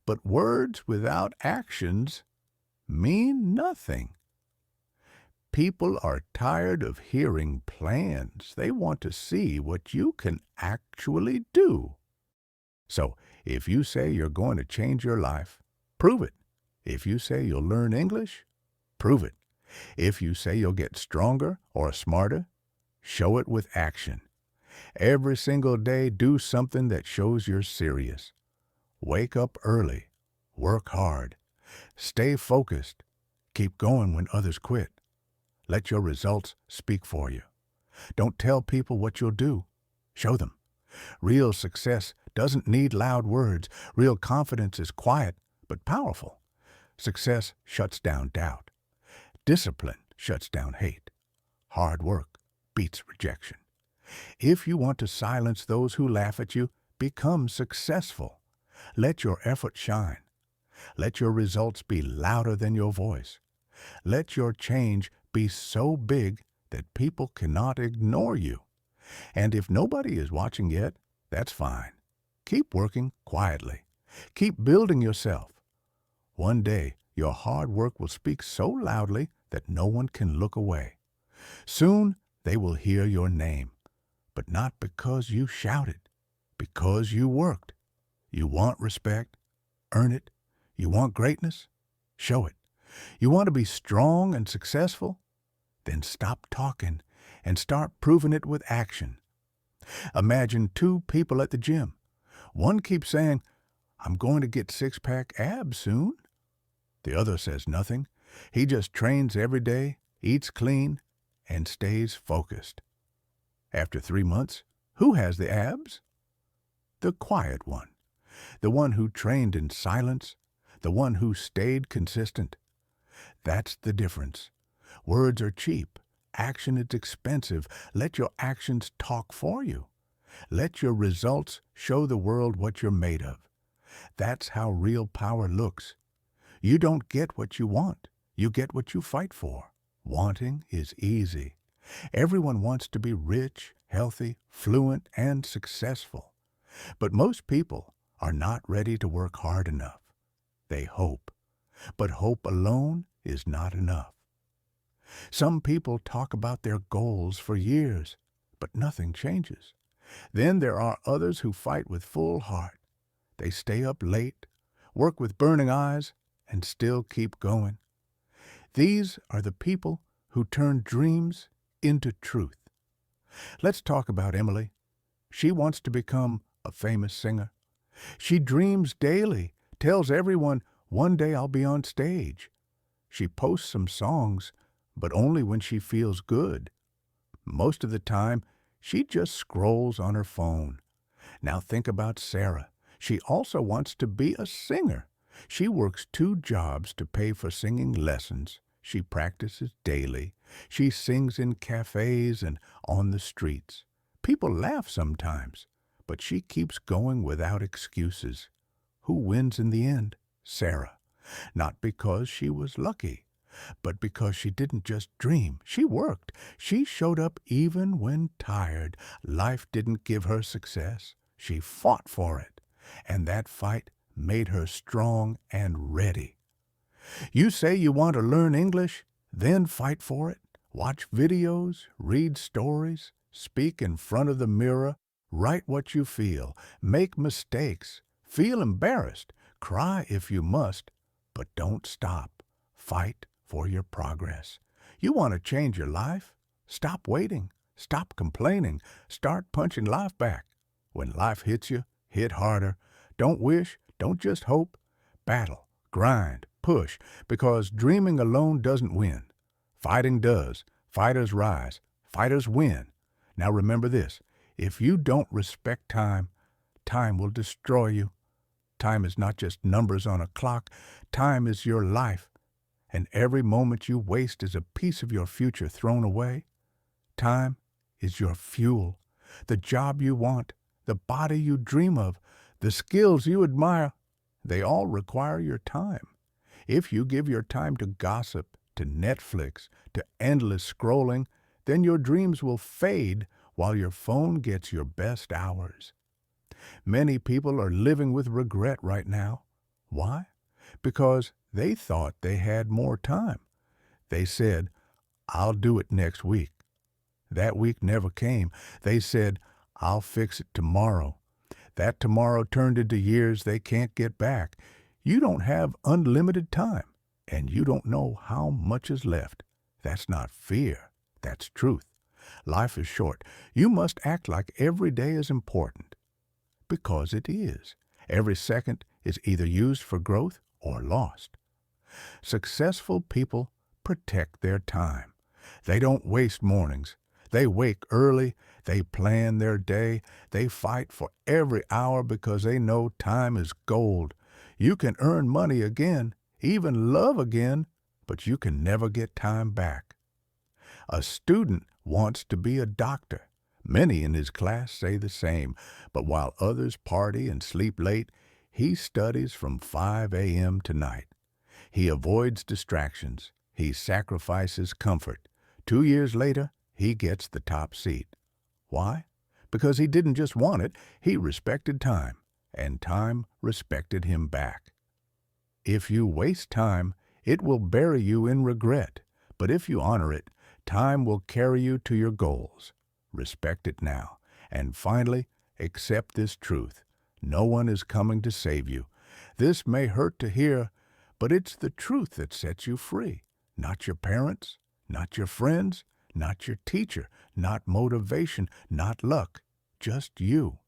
But words without actions mean nothing. People are tired of hearing plans. They want to see what you can actually do. So, if you say you're going to change your life, prove it. If you say you'll learn English, prove it. If you say you'll get stronger or smarter, show it with action. Every single day, do something that shows you're serious. Wake up early. Work hard. Stay focused. Keep going when others quit. Let your results speak for you. Don't tell people what you'll do. Show them. Real success doesn't need loud words. Real confidence is quiet but powerful. Success shuts down doubt. Discipline shuts down hate. Hard work beats rejection. If you want to silence those who laugh at you, become successful. Let your effort shine. Let your results be louder than your voice. Let your change be so big that people cannot ignore you. And if nobody is watching yet, that's fine. Keep working quietly. Keep building yourself. One day, your hard work will speak so loudly that no one can look away. Soon, they will hear your name, but not because you shouted, because you worked. You want respect? Earn it. You want greatness? Show it. You want to be strong and successful? Then stop talking and start proving it with action. Imagine two people at the gym. One keeps saying, "I'm going to get six-pack abs soon." The other says nothing. He just trains every day, eats clean, and stays focused. After 3 months, who has the abs? The quiet one. The one who trained in silence. The one who stayed consistent. That's the difference. Words are cheap. Action is expensive. Let your actions talk for you. Let your results show the world what you're made of. That's how real power looks. You don't get what you want. You get what you fight for. Wanting is easy. Everyone wants to be rich, healthy, fluent, and successful. But most people are not ready to work hard enough. They hope. But hope alone is not enough. Some people talk about their goals for years, but nothing changes. Then there are others who fight with full heart. They stay up late, work with burning eyes, and still keep going. These are the people who turn dreams into truth. Let's talk about Emily. She wants to become a famous singer. She dreams daily, tells everyone, "One day I'll be on stage." She posts some songs, but only when she feels good. Most of the time, she just scrolls on her phone. Now think about Sarah. She also wants to be a singer. She works 2 jobs to pay for singing lessons. She practices daily. She sings in cafes and on the streets. People laugh sometimes, but she keeps going without excuses. Who wins in the end? Sarah. Not because she was lucky, but because she didn't just dream. She worked. She showed up even when tired. Life didn't give her success. She fought for it, and that fight made her strong and ready. You say you want to learn English? Then fight for it. Watch videos, read stories, speak in front of the mirror, write what you feel, make mistakes, feel embarrassed, cry if you must, but don't stop. Fight for your progress. You want to change your life? Stop waiting. Stop complaining. Start punching life back. When life hits you, hit harder. Don't wish, don't just hope. Battle, grind, push, because dreaming alone doesn't win. Fighting does. Fighters rise. Fighters win. Now remember this. If you don't respect time, time will destroy you. Time is not just numbers on a clock. Time is your life. And every moment you waste is a piece of your future thrown away. Time is your fuel. The job you want, the body you dream of, the skills you admire, they all require your time. If you give your time to gossip, to Netflix, to endless scrolling, then your dreams will fade while your phone gets your best hours. Many people are living with regret right now. Why? Because they thought they had more time. They said, I'll do it next week. That week never came. They said, I'll fix it tomorrow. That tomorrow turned into years they can't get back. You don't have unlimited time, and you don't know how much is left. That's not fear. That's truth. Life is short. You must act like every day is important. Because it is. Every second is either used for growth or lost. Successful people protect their time. They don't waste mornings. They wake early. They plan their day. They fight for every hour because they know time is gold. You can earn money again, even love again, but you can never get time back. A student wants to be a doctor. Many in his class say the same, but while others party and sleep late, he studies from 5 a.m. to night. He avoids distractions. He sacrifices comfort. 2 years later, he gets the top seat. Why? Because he didn't just want it, he respected time, and time respected him back. If you waste time, it will bury you in regret, but if you honor it, time will carry you to your goals. Respect it now. And finally, accept this truth. No one is coming to save you. This may hurt to hear, but it's the truth that sets you free. Not your parents, not your friends, not your teacher, not motivation, not luck, just you.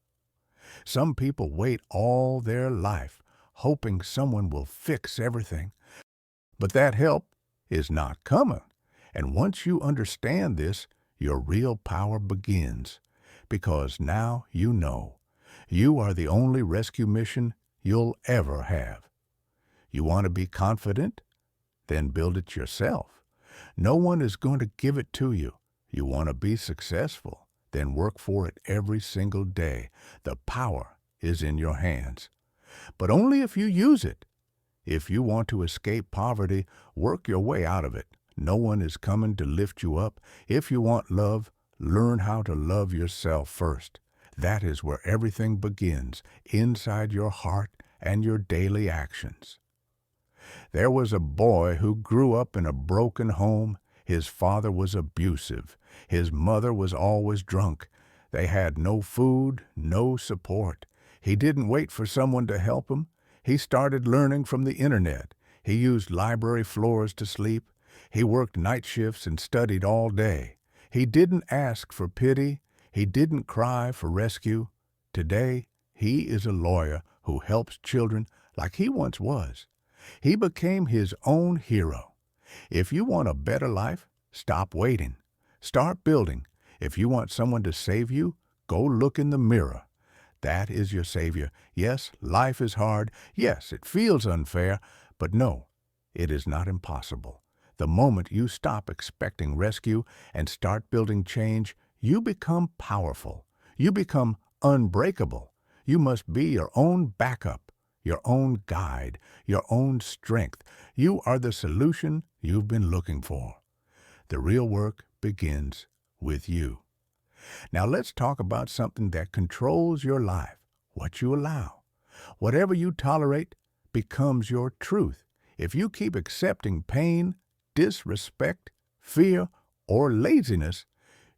Some people wait all their life, hoping someone will fix everything. But that help is not coming. And once you understand this, your real power begins. Because now you know. You are the only rescue mission you'll ever have. You want to be confident? Then build it yourself. No one is going to give it to you. You want to be successful? Then work for it every single day. The power is in your hands. But only if you use it. If you want to escape poverty, work your way out of it. No one is coming to lift you up. If you want love, learn how to love yourself first. That is where everything begins, inside your heart and your daily actions. There was a boy who grew up in a broken home. His father was abusive. His mother was always drunk. They had no food, no support. He didn't wait for someone to help him. He started learning from the internet. He used library floors to sleep. He worked night shifts and studied all day. He didn't ask for pity. He didn't cry for rescue. Today, he is a lawyer who helps children like he once was. He became his own hero. If you want a better life, stop waiting. Start building. If you want someone to save you, go look in the mirror. That is your savior. Yes, life is hard. Yes, it feels unfair. But no, it is not impossible. The moment you stop expecting rescue and start building change, you become powerful. You become unbreakable. You must be your own backup, your own guide, your own strength. You are the solution you've been looking for. The real work begins with you. Now let's talk about something that controls your life, what you allow. Whatever you tolerate becomes your truth. If you keep accepting pain, disrespect, fear, or laziness,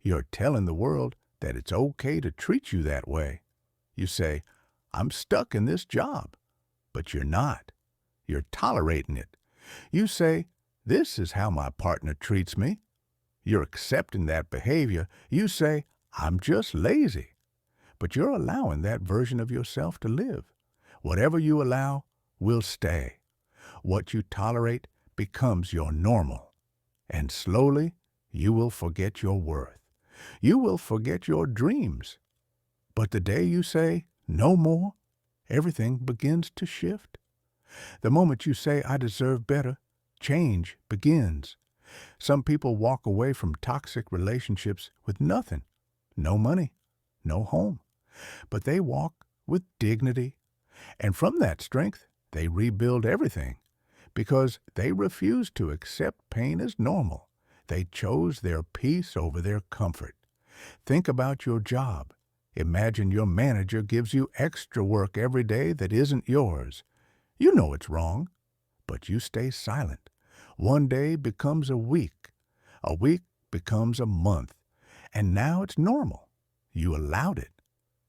you're telling the world that it's okay to treat you that way. You say, I'm stuck in this job. But you're not. You're tolerating it. You say, this is how my partner treats me. You're accepting that behavior. You say, I'm just lazy. But you're allowing that version of yourself to live. Whatever you allow will stay. What you tolerate becomes your normal. And slowly, you will forget your worth. You will forget your dreams. But the day you say, no more, everything begins to shift. The moment you say, I deserve better, change begins. Some people walk away from toxic relationships with nothing. No money, no home. But they walk with dignity. And from that strength, they rebuild everything. Because they refuse to accept pain as normal. They chose their peace over their comfort. Think about your job. Imagine your manager gives you extra work every day that isn't yours. You know it's wrong, but you stay silent. One day becomes a week becomes a month, and now it's normal. You allowed it.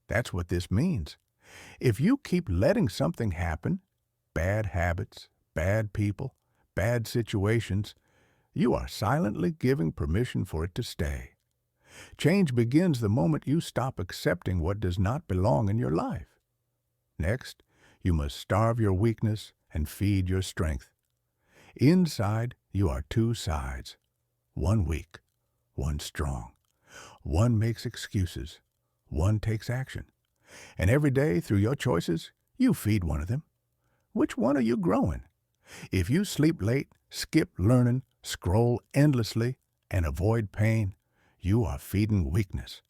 That's what this means. If you keep letting something happen, bad habits, bad people, bad situations, you are silently giving permission for it to stay. Change begins the moment you stop accepting what does not belong in your life. Next, you must starve your weakness and feed your strength. Inside, you are two sides. One weak, one strong. One makes excuses, one takes action. And every day, through your choices, you feed one of them. Which one are you growing? If you sleep late, skip learning, scroll endlessly, and avoid pain, you are feeding weakness.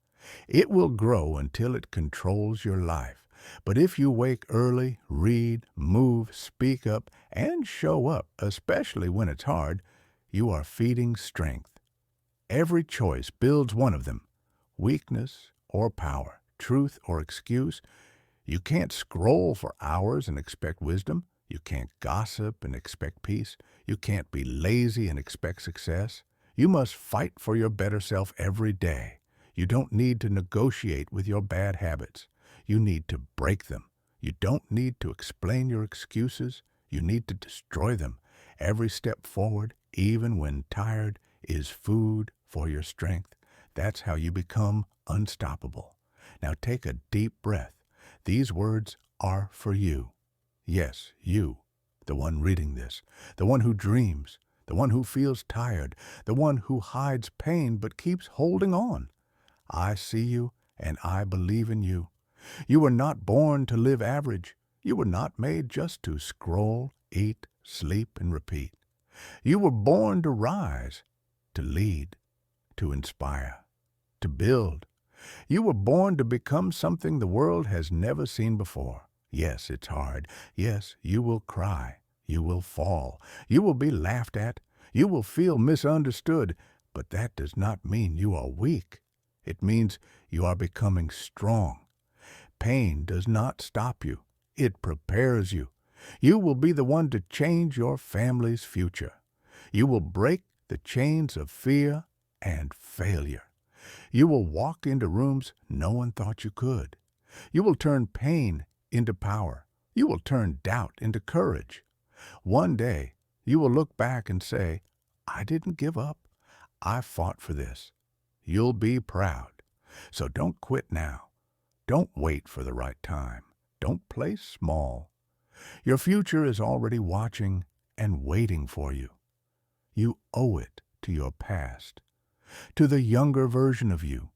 It will grow until it controls your life. But if you wake early, read, move, speak up, and show up, especially when it's hard, you are feeding strength. Every choice builds one of them, weakness or power, truth or excuse. You can't scroll for hours and expect wisdom. You can't gossip and expect peace. You can't be lazy and expect success. You must fight for your better self every day. You don't need to negotiate with your bad habits. You need to break them. You don't need to explain your excuses. You need to destroy them. Every step forward, even when tired, is food for your strength. That's how you become unstoppable. Now take a deep breath. These words are for you. Yes, you, the one reading this, the one who dreams, the one who feels tired, the one who hides pain but keeps holding on. I see you and I believe in you. You were not born to live average. You were not made just to scroll, eat, sleep, and repeat. You were born to rise, to lead, to inspire, to build. You were born to become something the world has never seen before. Yes, it's hard. Yes, you will cry. You will fall. You will be laughed at. You will feel misunderstood. But that does not mean you are weak. It means you are becoming strong. Pain does not stop you. It prepares you. You will be the one to change your family's future. You will break the chains of fear and failure. You will walk into rooms no one thought you could. You will turn pain into power. You will turn doubt into courage. One day, you will look back and say, I didn't give up. I fought for this. You'll be proud. So don't quit now. Don't wait for the right time. Don't play small. Your future is already watching and waiting for you. You owe it to your past, to the younger version of you.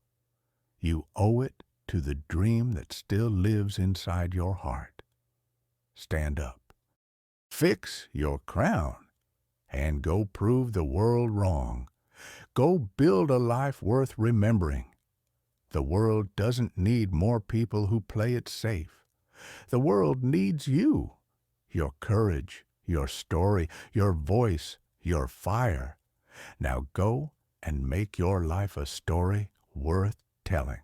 You owe it to the dream that still lives inside your heart. Stand up. Fix your crown and go prove the world wrong. Go build a life worth remembering. The world doesn't need more people who play it safe. The world needs you, your courage, your story, your voice, your fire. Now go and make your life a story worth telling.